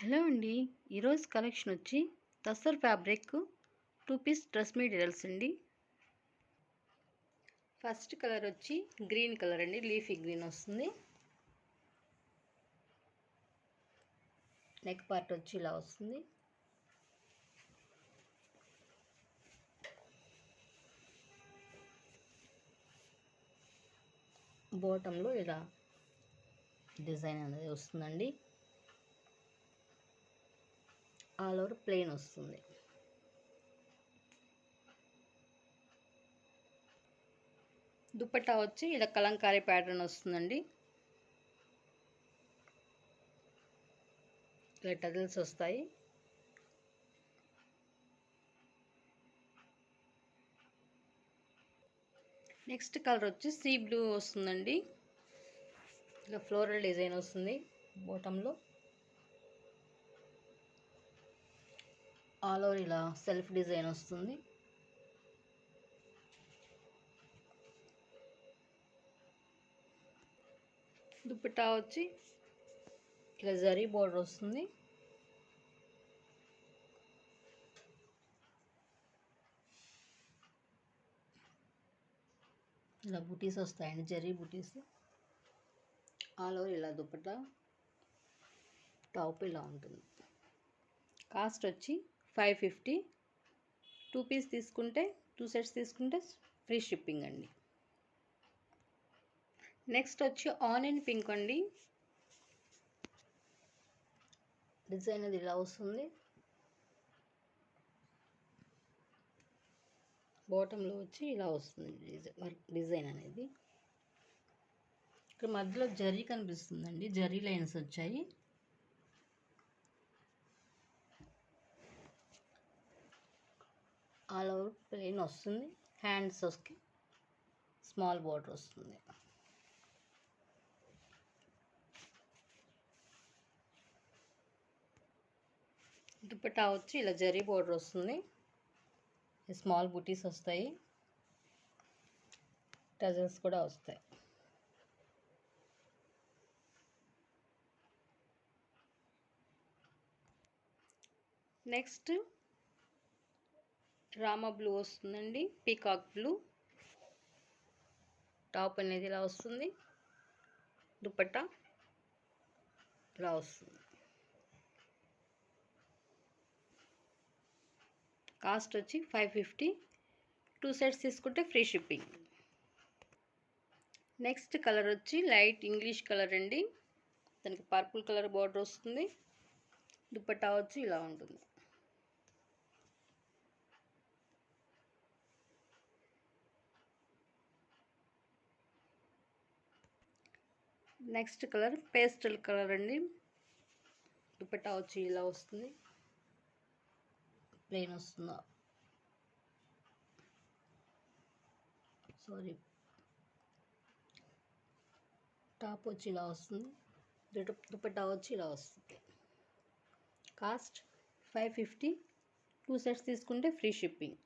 Hello అండి. ఈరోజు collection వచ్చి tussar fabric 2 piece dress materials అండి. ఫస్ట్ కలర్ వచ్చి గ్రీన్ కలర్ అండి, లీఫీ గ్రీన్ వస్తుంది. నెక్ పార్ట్ వచ్చి ఇలా వస్తుంది. బాటంలో ఇలా డిజైన్ అనేది వస్తుందండి. ఆల్ ఓవర్ ప్లెయిన్ వస్తుంది. దుపట్టా వచ్చి ఇలా కలంకారీ ప్యాటర్న్ వస్తుందండి. ఇలా టజల్స్ వస్తాయి. నెక్స్ట్ కలర్ వచ్చి సీ బ్లూ వస్తుందండి. ఇలా ఫ్లోరల్ డిజైన్ వస్తుంది. బాటంలో ఆల్ ఓవర్ ఇలా సెల్ఫ్ డిజైన్ వస్తుంది. దుపట్టా వచ్చి ఇలా జరీ బోర్డర్ వస్తుంది. ఇలా బుటీస్ వస్తాయండి, జరీ బుటీస్. ఆల్ ఓవర్ ఇలా దుపట్టా, టాప్ ఇలా ఉంటుంది. కాస్ట్ వచ్చి 550. 2 పీస్ తీసుకుంటే 2 సెట్స్ తీసుకుంటే ఫ్రీ షిప్పింగ్ అండి. నెక్స్ట్ వచ్చి ఆనియన్ పింక్ అండి. డిజైన్ అది ఇలా వస్తుంది. బాటంలో వచ్చి ఇలా వస్తుంది డిజైన్ అనేది. ఇక్కడ మధ్యలో జరీ కనిపిస్తుందండి, జరీ లైన్స్ వచ్చాయి. ఆల్ ఓవర్ ప్లెయిన్ వస్తుంది. హ్యాండ్స్కి స్మాల్ బార్డర్ వస్తుంది. దుపట్టా వచ్చి ఇలా జరీ బార్డర్ వస్తుంది. స్మాల్ బుటీస్ వస్తాయి, టజల్స్ కూడా వస్తాయి. నెక్స్ట్ రామా బ్లూ వస్తుందండి, పీకాక్ బ్లూ. టాప్ అనేది ఇలా వస్తుంది. దుపట్టా ఇలా వస్తుంది. కాస్ట్ వచ్చి 550. 2 సెట్స్ తీసుకుంటే ఫ్రీ షిప్పింగ్. నెక్స్ట్ కలర్ వచ్చి లైట్ ఇంగ్లీష్ కలర్ అండి. దానికి పర్పుల్ కలర్ బార్డర్ వస్తుంది. దుపట్టా వచ్చి ఇలా ఉంటుంది. నెక్స్ట్ కలర్ పేస్టల్ కలర్ అండి. దుపట్టా వచ్చి ఇలా వస్తుంది, ప్లెయిన్ వస్తుందా, సారీ, టాప్ వచ్చి ఇలా వస్తుంది. దుపట్టా వచ్చి ఇలా వస్తుంది. కాస్ట్ 550. 2 సెట్స్ తీసుకుంటే free shipping.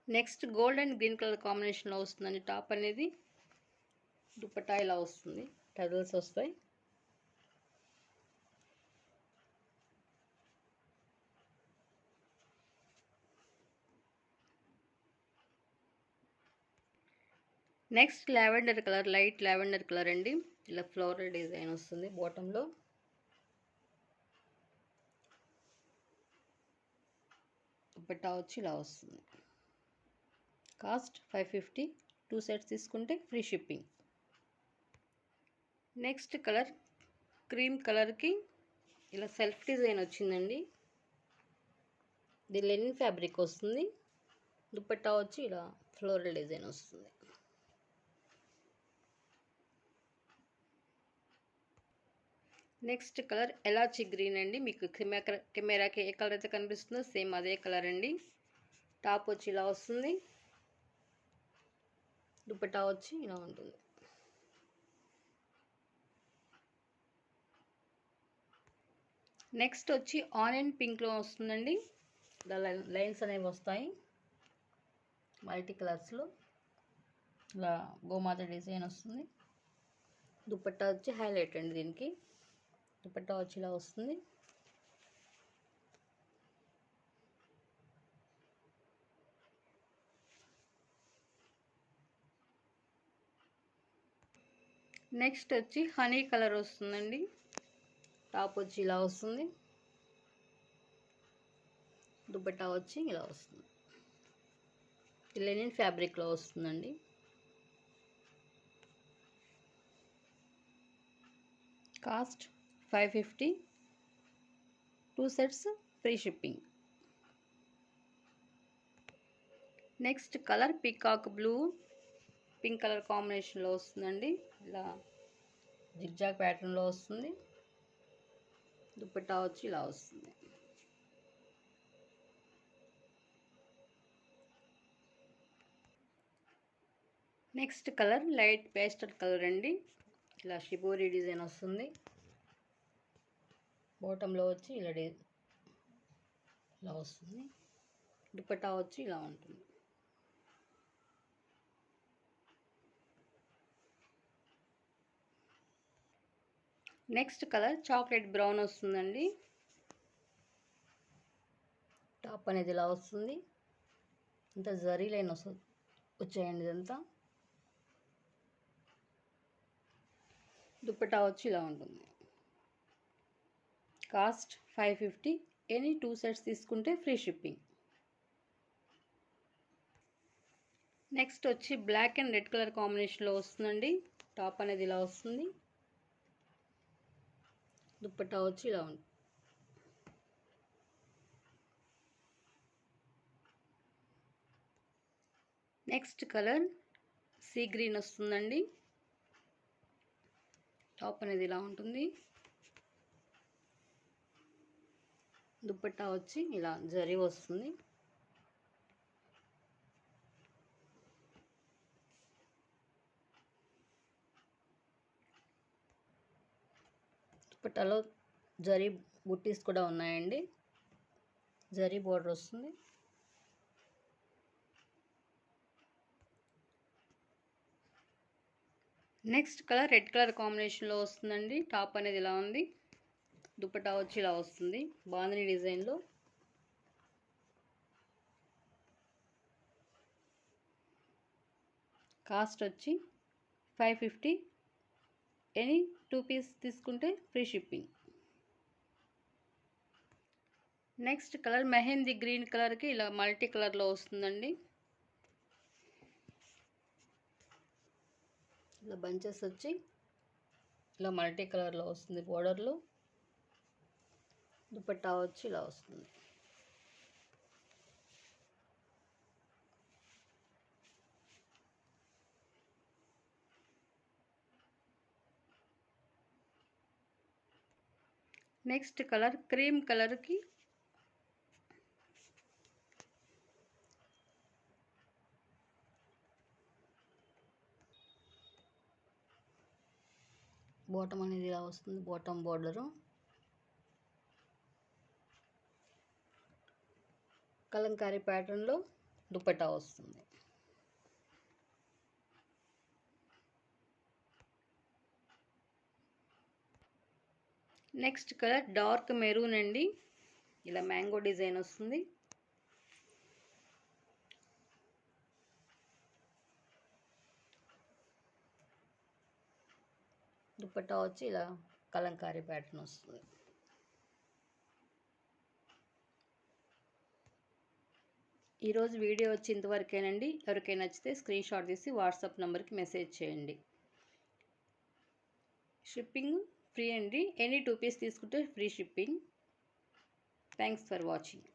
Next gold and green colour కాంబినేషన్లో వస్తుందండి టాప్ అనేది. దుపట్టా ఇలా వస్తుంది, టజల్స్ వస్తాయి. Next lavender colour, light lavender colour అండి. ఇలా ఫ్లోరల్ డిజైన్ వస్తుంది బాటంలో. దుపట్టా వచ్చి ఇలా వస్తుంది. కాస్ట్ 550. 2 సెట్స్ తీసుకుంటే free shipping. Next colour cream కలర్కి ఇలా సెల్ఫ్ డిజైన్ వచ్చిందండి. ఇది లెనిన్ ఫ్యాబ్రిక్ వస్తుంది. దుపట్టా వచ్చి ఇలా ఫ్లోరల్ డిజైన్ వస్తుంది. నెక్స్ట్ కలర్ ఎలాచీ గ్రీన్ అండి. మీకు కెమెరాకి ఏ కలర్ అయితే కనిపిస్తుందో సేమ్ అదే కలర్ అండి. టాప్ వచ్చి ఇలా వస్తుంది. దుపట్టా వచ్చి ఇలా ఉంటుంది. నెక్స్ట్ వచ్చి ఆనియన్ పింక్లో వస్తుందండి. ఇలా లైన్స్ అనేవి వస్తాయి మల్టీ కలర్స్లో. ఇలా గోమాత డిజైన్ వస్తుంది. దుపట్టా వచ్చి హైలైట్ అండి దీనికి. దుపట్టా వచ్చి ఇలా వస్తుంది. నెక్స్ట్ వచ్చి హనీ కలర్ వస్తుందండి. టాప్ వచ్చి ఇలా వస్తుంది. దుపట్టా వచ్చి ఇలా వస్తుంది. లెనిన్ ఫ్యాబ్రిక్లో వస్తుందండి. Cost 550. 2 sets free shipping. Next colour peacock blue pink colour కాంబినేషన్లో వస్తుందండి. ఇలా జిగ్జాగ్ ప్యాటర్న్లో వస్తుంది. దుపట్టా వచ్చి ఇలా వస్తుంది. Next colour light pastel colour అండి. ఇలా షిబోరి డిజైన్ వస్తుంది. బాటంలో వచ్చి ఇలా వస్తుంది. దుపట్టా వచ్చి ఇలా ఉంటుంది. నెక్స్ట్ కలర్ చాక్లెట్ బ్రౌన్ వస్తుందండి. టాప్ అనేది ఇలా వస్తుంది. ఇంత జరీ లైన్ వచ్చాయండి ఇదంతా. దుపట్టా వచ్చి ఇలా ఉంటుంది. కాస్ట్ 550. ఎనీ 2 సెట్స్ తీసుకుంటే ఫ్రీ షిప్పింగ్. నెక్స్ట్ వచ్చి బ్లాక్ అండ్ రెడ్ కలర్ కాంబినేషన్లో వస్తుందండి. టాప్ అనేది ఇలా వస్తుంది. దుపట్టా వచ్చి ఇలా ఉంటుంది. నెక్స్ట్ కలర్ సీ గ్రీన్ వస్తుందండి. టాప్ అనేది ఇలా ఉంటుంది. దుపట్టా వచ్చి ఇలా జరీ వస్తుంది. దుపట్టాలో జరీ బుట్టీస్ కూడా ఉన్నాయండి. జరీ బోర్డర్ వస్తుంది. నెక్స్ట్ కలర్ రెడ్ కలర్ కాంబినేషన్లో వస్తుందండి. టాప్ అనేది ఇలా ఉంది. దుపట్టా వచ్చి ఇలా వస్తుంది బాందిని డిజైన్లో. కాస్ట్ వచ్చి 550. ఎనీ 2 పీస్ తీసుకుంటే free shipping. Next colour mehndi green కలర్కి ఇలా మల్టీ కలర్లో వస్తుందండి. ఇలా బంచెస్ వచ్చి ఇలా మల్టీ కలర్లో వస్తుంది బోర్డర్లో. దుపట్టా వచ్చి ఇలా వస్తుంది. నెక్స్ట్ కలర్ క్రీమ్ కలర్కి బాటమ్ అనేది ఇలా వస్తుంది. బాటమ్ బోర్డరు కలంకారీ ప్యాటర్న్లో దుపట్టా వస్తుంది. నెక్స్ట్ కలర్ డార్క్ మెరూన్ అండి. ఇలా మ్యాంగో డిజైన్ వస్తుంది. దుపట్టా వచ్చి ఇలా కలంకారీ ప్యాటర్న్ వస్తుంది. ఈరోజు వీడియో వచ్చి ఇంతవరకేనండి. ఎవరికైనా నచ్చితే స్క్రీన్ షాట్ తీసి వాట్సాప్ నెంబర్కి మెసేజ్ చేయండి. షిప్పింగ్ ఫ్రీ అండి. ఎనీ 2 పీస్ తీసుకుంటే free shipping. Thanks for watching.